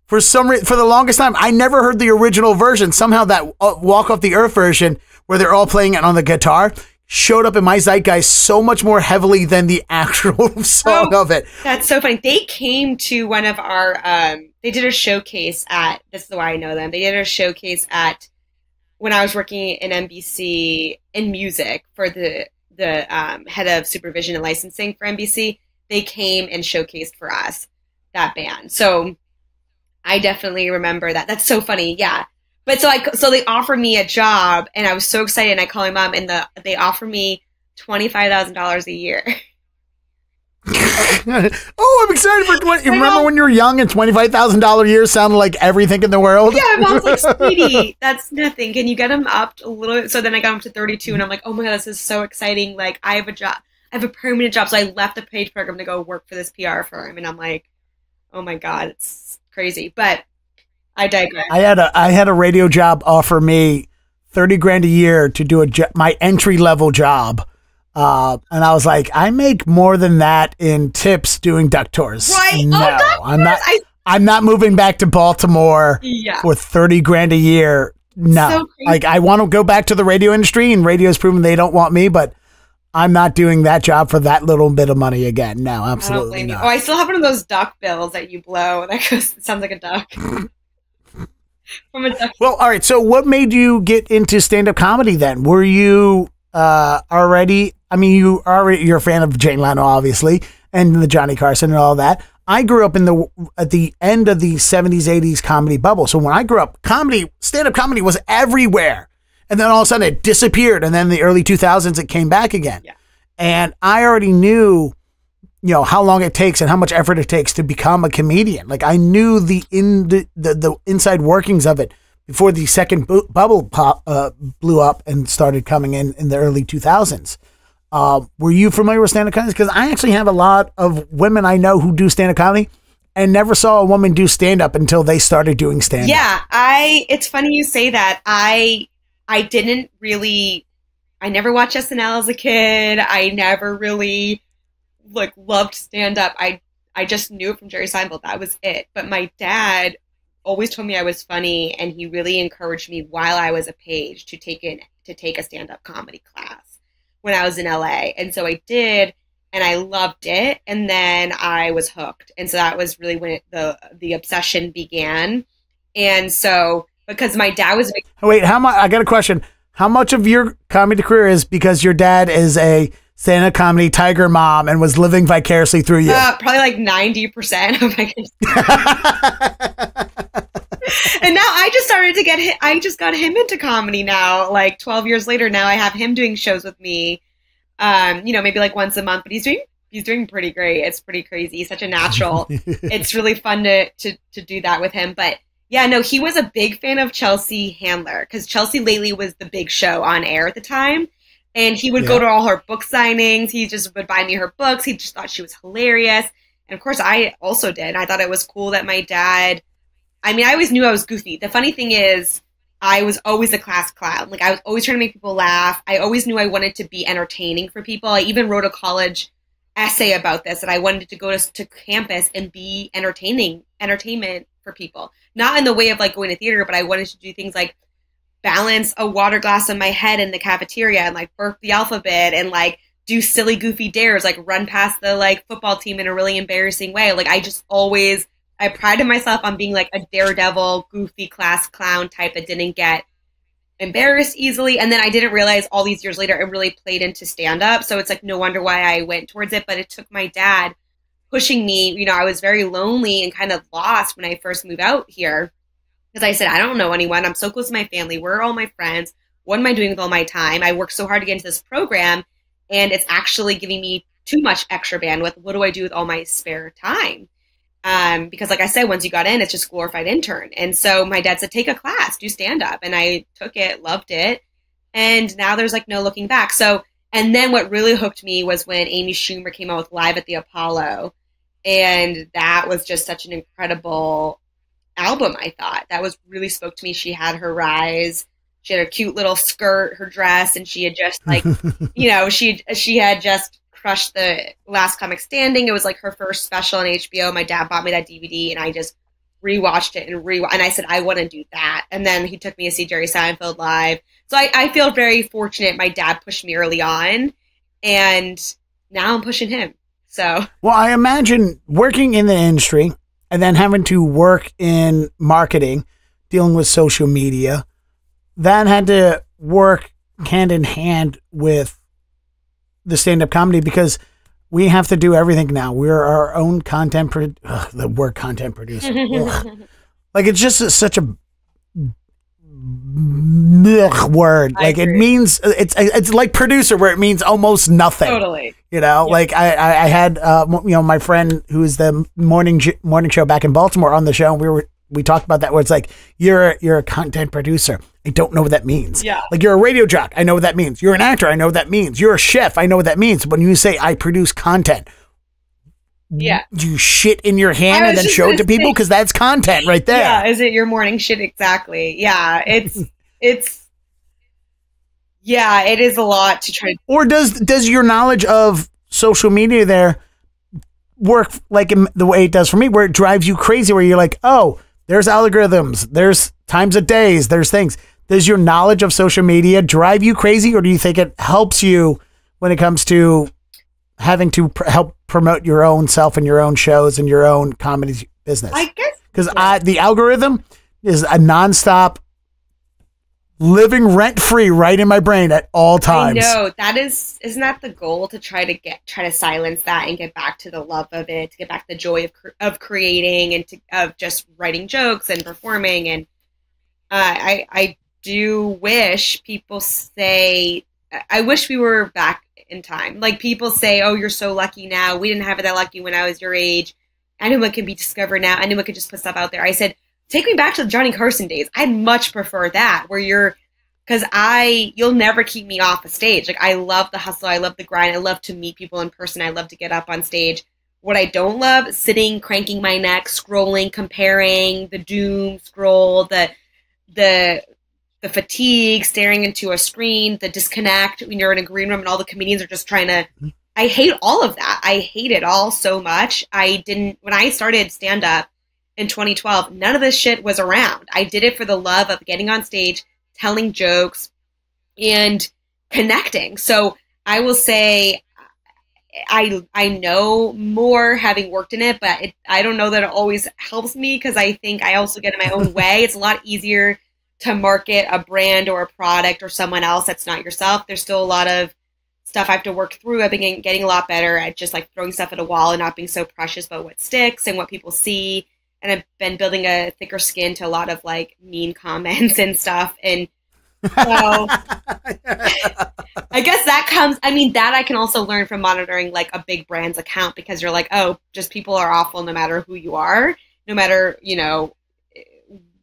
For for the longest time, I never heard the original version. Somehow that Walk Off the Earth version, where they're all playing it on the guitar, showed up in my zeitgeist so much more heavily than the actual song of it. That's so funny. They came to one of our, they did a showcase at, this is why I know them. They did a showcase at, when I was working in NBC in music for the head of supervision and licensing for NBC. They came and showcased for us that band. So I definitely remember that. That's so funny. Yeah. But so they offered me a job and I was so excited and I called my mom and they offered me $25,000 a year. Oh, I'm excited for you remember when you were young and $25,000 a year sounded like everything in the world? Yeah, my mom's like, sweetie, that's nothing. Can you get him up a little? So then I got him to 32 and I'm like, oh my God, this is so exciting. Like I have a job. I have a permanent job. So I left the Page program to go work for this PR firm. And I'm like, oh my God, it's crazy. But I digress. I had a radio job offer me $30,000 a year to do my entry level job. And I was like, I make more than that in tips doing duck tours. Right? No, duck I'm tours. not. I'm not moving back to Baltimore for $30,000 a year. No, So like I want to go back to the radio industry, and radio's proven they don't want me, but I'm not doing that job for that little bit of money again. No, absolutely not. Oh, I still have one of those duck bills that you blow. That goes. It sounds like a duck. From a duck. Well, all right. So, what made you get into stand-up comedy then? Were you already? I mean, you're a fan of Jay Leno, obviously, and the Johnny Carson and all that. I grew up at the end of the 70s, 80s comedy bubble. So when I grew up, stand-up comedy was everywhere. And then all of a sudden it disappeared. And then in the early 2000s, it came back again. Yeah. And I already knew, how long it takes and how much effort it takes to become a comedian. Like I knew the inside workings of it before the second bubble blew up and started coming in the early 2000s. Were you familiar with stand-up comedy? Because I actually have a lot of women I know who do stand-up comedy and never saw a woman do stand-up until they started doing stand-up. Yeah, it's funny you say that. I never watched SNL as a kid. I never really loved stand-up. I just knew it from Jerry Seinfeld. That was it. But my dad always told me I was funny, and he really encouraged me while I was a Page to take a stand-up comedy class when I was in LA. And so I did, and I loved it. And then I was hooked. And so that was really when the obsession began. And so, because my dad was Wait, I got a question. How much of your comedy career is because your dad is a stand-up comedy tiger mom and was living vicariously through you? Probably like 90% of my And now I just got him into comedy now, like 12 years later. Now I have him doing shows with me, maybe like once a month, but he's doing pretty great. It's pretty crazy. He's such a natural. It's really fun to do that with him. But yeah, no, he was a big fan of Chelsea Handler because Chelsea Lately was the big show on air at the time. And he would go to all her book signings. He just would buy me her books. He just thought she was hilarious. And of course I also did. I thought it was cool that my dad, I always knew I was goofy. The funny thing is, I was always a class clown. Like, I was always trying to make people laugh. I always knew I wanted to be entertaining for people. I even wrote a college essay about this, that I wanted to go to campus and be entertainment for people. Not in the way of, going to theater, but I wanted to do things like balance a water glass on my head in the cafeteria and, burp the alphabet and, do silly, goofy dares, run past the, football team in a really embarrassing way. I prided myself on being a daredevil, goofy class clown type that didn't get embarrassed easily. And then I didn't realize all these years later it really played into stand-up. So it's no wonder why I went towards it. But it took my dad pushing me. I was very lonely and kind of lost when I first moved out here. Because I said, I don't know anyone. I'm so close to my family. Where are all my friends? What am I doing with all my time? I worked so hard to get into this program, and it's actually giving me too much extra bandwidth. What do I do with all my spare time? Because like I said, once you got in, it's just glorified intern. And so my dad said, take a class, do stand up. And I took it, loved it. And now there's no looking back. So, and then what really hooked me was when Amy Schumer came out with Live at the Apollo. And that was just such an incredible album. I thought that really spoke to me. She had her rise. She had her cute little skirt, her dress, and she had just she had just crushed the Last Comic Standing. It was her first special on HBO. My dad bought me that DVD, and I just rewatched it and I said, I want to do that. And then he took me to see Jerry Seinfeld live. So I feel very fortunate. My dad pushed me early on, and now I'm pushing him. So, well, I imagine working in the industry and then having to work in marketing, dealing with social media, that had to work hand in hand with the stand-up comedy, because we have to do everything now. We're our own content the word content producer. Like, it's just such a word. Like, it means it's like producer, where it means almost nothing. Totally. You know, yeah. Like I had my friend who is the morning show back in Baltimore on the show, and we talked about that, where it's like, you're a content producer. I don't know what that means. Yeah. Like, you're a radio jock. I know what that means. You're an actor. I know what that means. You're a chef. I know what that means. When you say I produce content, yeah, do you shit in your hand and then show it to people? Because that's content right there. Yeah. Is it your morning shit? Exactly. Yeah. It's yeah, it is a lot to try. Or does your knowledge of social media there work like in the way it does for me, where it drives you crazy, where you're like, oh, there's algorithms, there's times of days, there's things. Does your knowledge of social media drive you crazy, or do you think it helps you when it comes to having to help promote your own self and your own shows and your own comedy business? I guess. Because the algorithm is a nonstop living rent free right in my brain at all times. I know isn't that the goal, to try to silence that and get back to the love of it, to get back to the joy of creating and of just writing jokes and performing. And I do wish people say, I wish we were back in time. Like, people say, oh, you're so lucky now. We didn't have it that lucky when I was your age. Anyone can be discovered now. Anyone can just put stuff out there. I said, take me back to the Johnny Carson days. I'd much prefer that, where you'll never keep me off a stage. Like, I love the hustle. I love the grind. I love to meet people in person. I love to get up on stage. What I don't love, sitting, cranking my neck, scrolling, comparing, the doom scroll, the fatigue, staring into a screen, the disconnect when you're in a green room and all the comedians are just trying to, I hate all of that. I hate it all so much. When I started stand-up in 2012, none of this shit was around. I did it for the love of getting on stage, telling jokes, and connecting. So I will say I know more having worked in it, but I don't know that it always helps me, because I think I also get in my own way. It's a lot easier to market a brand or a product or someone else that's not yourself. There's still a lot of stuff I have to work through. I've been getting a lot better at just like throwing stuff at a wall and not being so precious about what sticks and what people see. And I've been building a thicker skin to a lot of like mean comments and stuff. And so I guess that I can also learn from monitoring like a big brand's account, because you're like, oh, just people are awful no matter who you are, no matter,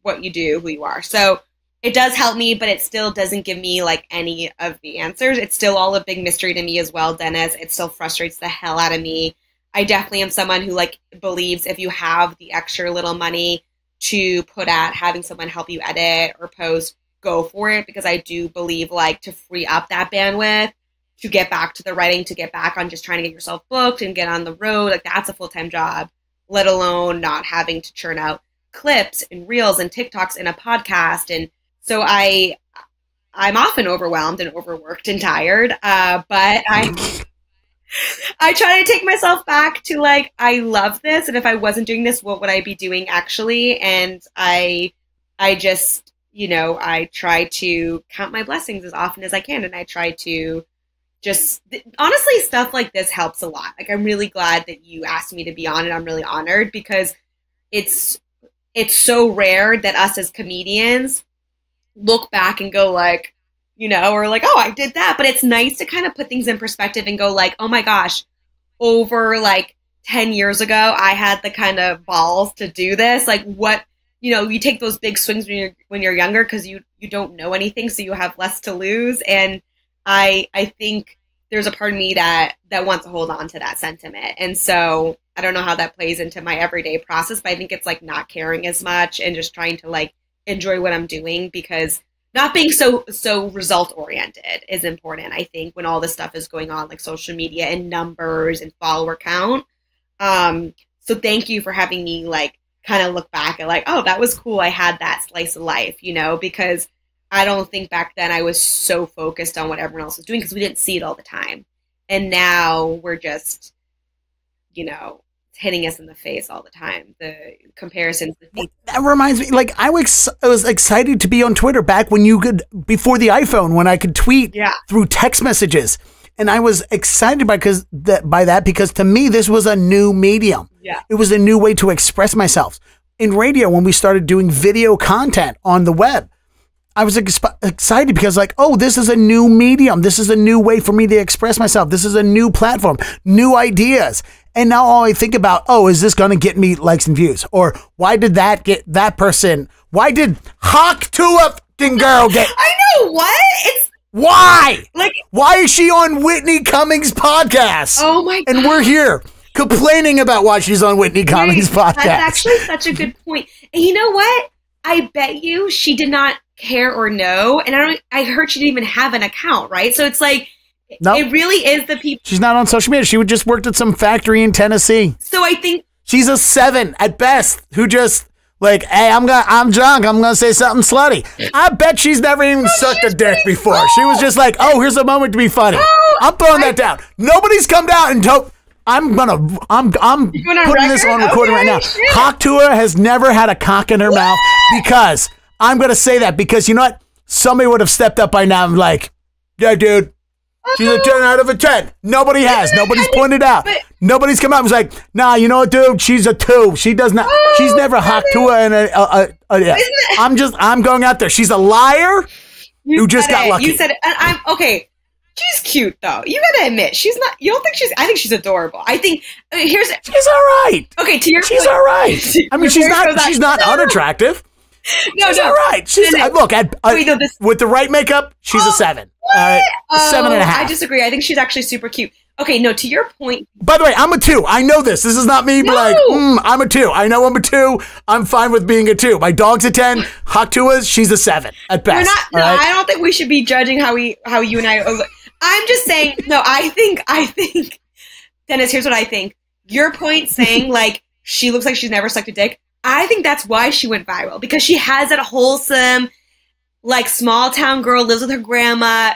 what you do, who you are. So it does help me, but it still doesn't give me like any of the answers. It's still all a big mystery to me as well, Dennis. It still frustrates the hell out of me. I definitely am someone who like believes if you have the extra little money to put at having someone help you edit or post, go for it, because I do believe like to free up that bandwidth to get back to the writing, to get back on just trying to get yourself booked and get on the road. Like, that's a full-time job, let alone not having to churn out clips and reels and TikToks in a podcast. And so I'm often overwhelmed and overworked and tired. But I try to take myself back to like, I love this. And if I wasn't doing this, what would I be doing actually? And I just, I try to count my blessings as often as I can. And I try to just, honestly, stuff like this helps a lot. Like, I'm really glad that you asked me to be on it. I'm really honored, because it's so rare that us as comedians look back and go like, or like, oh, I did that. But it's nice to kind of put things in perspective and go like, oh my gosh, over like 10 years ago, I had the kind of balls to do this. Like, what, you take those big swings when you're younger, because you don't know anything, so you have less to lose. And I think there's a part of me that wants to hold on to that sentiment. And so I don't know how that plays into my everyday process, but I think it's like not caring as much and just trying to like enjoy what I'm doing, because not being so result oriented is important. I think when all this stuff is going on, like social media and numbers and follower count. So thank you for having me like kind of look back at like, oh, that was cool. I had that slice of life, you know, because I don't think back then I was so focused on what everyone else was doing because we didn't see it all the time. And now we're just, you know, it's hitting us in the face all the time. The comparisons. That reminds me, like I was excited to be on Twitter back when you could, before the iPhone, when I could tweet through text messages. And I was excited by that because to me, this was a new medium. Yeah. It was a new way to express myself. In radio, when we started doing video content on the web, I was excited because like, oh, this is a new medium. This is a new way for me to express myself. This is a new platform, new ideas. And now all I think about, oh, is this going to get me likes and views? Or why did that get that person? Why did Hawk Tua fucking girl get? I know, what? It's why? Like, why is she on Whitney Cummings' podcast? Oh my God. And we're here complaining about why she's on Whitney Cummings' podcast. That's actually such a good point. And you know what? I bet you she did not care or know. And I heard she didn't even have an account, right? So it's like, nope. It really is the people. She's not on social media. She just worked at some factory in Tennessee. So I think she's a 7 at best who just like, hey, I'm drunk. I'm going to say something slutty. I bet she's never even sucked a dick before. Cool. She was just like, oh, here's a moment to be funny. Oh, I'm throwing that down. Nobody's come down and told. I'm putting this on recording right now. Shit. Hawk Tua has never had a cock in her mouth because I'm going to say that because you know what? Somebody would have stepped up by now and like, yeah, dude, she's a 10 out of a 10. Nobody has. Nobody's pointed out. Nobody's come out and was like, nah, you know what, dude? She's a 2. She does not. She's never Hawk Tua in I'm going out there. She's a liar who just got lucky. You said it. I'm okay. She's cute though. You gotta admit, she's not. You don't think she's? I think she's adorable. I think she's all right. Okay, to your she's point, all right. I mean, she's not. She's not unattractive. She's all right. She's look with the right makeup. She's a 7. 7.5. I disagree. I think she's actually super cute. Okay, no. To your point. By the way, I'm a 2. I know this. This is not me. No. Like, I'm a 2. I know I'm a 2. I'm fine with being a 2. My dog's a 10. Hawk Tua's, she's a 7 at best. We're not. No, I don't think we should be judging how you and I. I'm just saying. No, I think. Dennis, here's what I think. Your point saying like she looks like she's never sucked a dick. I think that's why she went viral because she has that wholesome, like small town girl lives with her grandma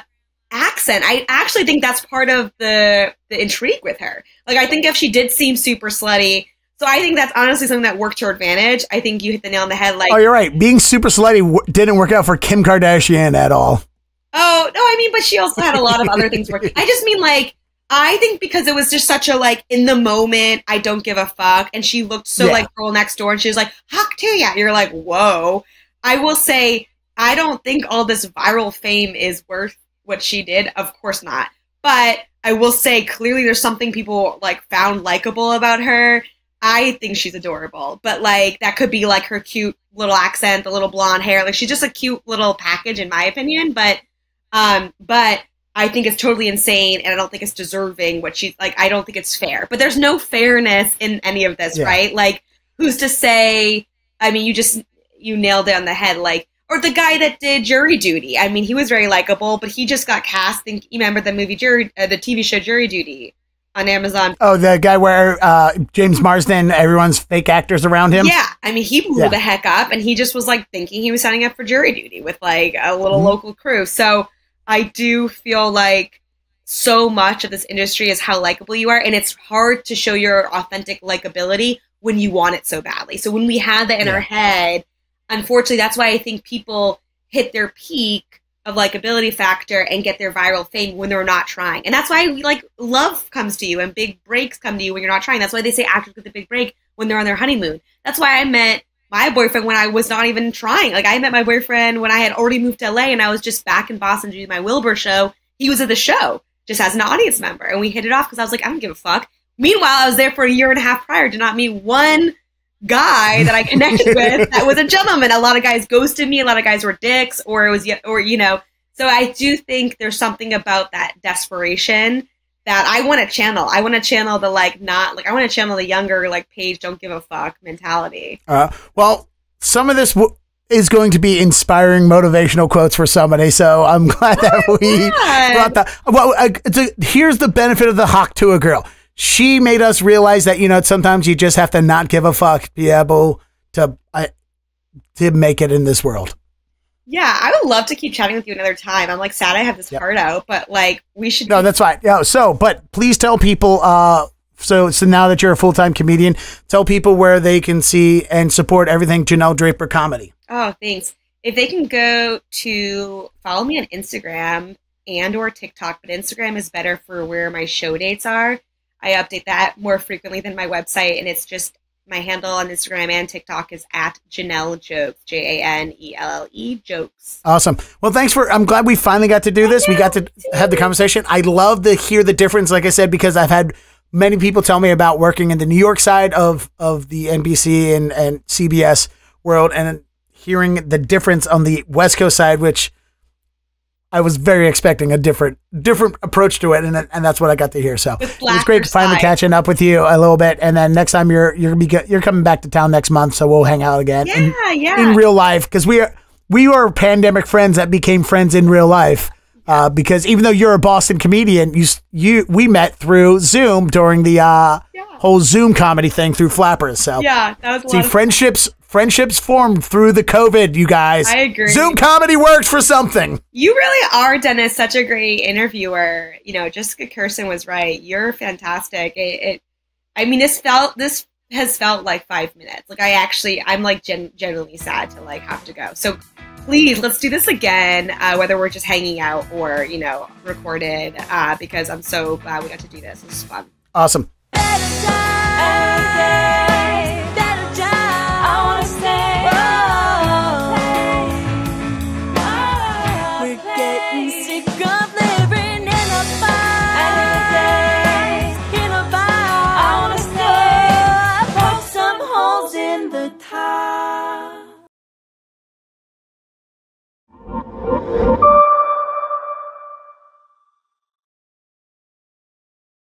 accent. I actually think that's part of the intrigue with her. Like I think if she did seem super slutty, so I think that's honestly something that worked to her advantage. I think you hit the nail on the head. Like, oh, you're right. Being super slutty didn't work out for Kim Kardashian at all. Oh no, I mean, but she also had a lot of other things work. I just mean like. I think because it was just such a, like, in the moment, I don't give a fuck. And she looked so like girl next door. And she was like, Hawk Tua. You're like, whoa. I will say, I don't think all this viral fame is worth what she did. Of course not. But I will say, clearly there's something people, like, found likable about her. I think she's adorable. But, like, that could be, like, her cute little accent, the little blonde hair. Like, she's just a cute little package, in my opinion. But I think it's totally insane, and I don't think it's deserving what she's like. I don't think it's fair, but there's no fairness in any of this, right? Like, who's to say? I mean, you nailed it on the head. Like, or the guy that did Jury Duty. I mean, he was very likable, but he just got cast. You remember the movie the TV show Jury Duty on Amazon? Oh, the guy where James Marsden, everyone's fake actors around him. Yeah, I mean, he blew the heck up, and he just was like thinking he was signing up for Jury Duty with like a little local crew. So. I do feel like so much of this industry is how likable you are. And it's hard to show your authentic likability when you want it so badly. So when we have that in our head, unfortunately, that's why I think people hit their peak of likability factor and get their viral fame when they're not trying. And that's why like love comes to you and big breaks come to you when you're not trying. That's why they say actors get the big break when they're on their honeymoon. That's why I met my boyfriend when I was not even trying. Like I met my boyfriend when I had already moved to LA and I was just back in Boston doing my Wilbur show. He was at the show just as an audience member and we hit it off because I was like, I don't give a fuck. Meanwhile, I was there for a year and a half prior, did not meet one guy that I connected with that was a gentleman. A lot of guys ghosted me. A lot of guys were dicks or you know. So I do think there's something about that desperation that I want to channel. I want to channel the I want to channel the younger Paige don't give a fuck mentality. Well, some of this is going to be inspiring motivational quotes for somebody. So I'm glad that we brought that. Well, here's the benefit of the Hawk Tua girl. She made us realize that, sometimes you just have to not give a fuck, be able to make it in this world. Yeah, I would love to keep chatting with you another time. I'm like sad I have this part out, but like we should. No, that's fine. Yeah. So, but please tell people. So now that you're a full-time comedian, tell people where they can see and support everything Janelle Draper comedy. Oh, thanks. If they can go to follow me on Instagram and or TikTok, but Instagram is better for where my show dates are. I update that more frequently than my website, and it's just my handle on Instagram and TikTok is at Janelle Jokes, Janelle Jokes. Awesome. Well, I'm glad we finally got to do this. We got to have the conversation. I love to hear the difference, like I said, because I've had many people tell me about working in the New York side of the NBC and CBS world and hearing the difference on the West Coast side, which I was very expecting a different approach to it, and that's what I got to hear. So it was great finally catching up with you a little bit. And then next time you're coming back to town next month, so we'll hang out again. In real life, because we are pandemic friends that became friends in real life. Because even though you're a Boston comedian, we met through Zoom during the whole Zoom comedy thing through Flappers. So yeah, that was a lot of friendships formed through the COVID, you guys. I agree. Zoom comedy works for something. You really are, Dennis, such a great interviewer. You know, Jessica Kirsten was right. You're fantastic. This has felt like 5 minutes. Like I'm like genuinely sad to like have to go. So please, let's do this again, whether we're just hanging out or, recorded, because I'm so glad we got to do this. This is fun. Awesome.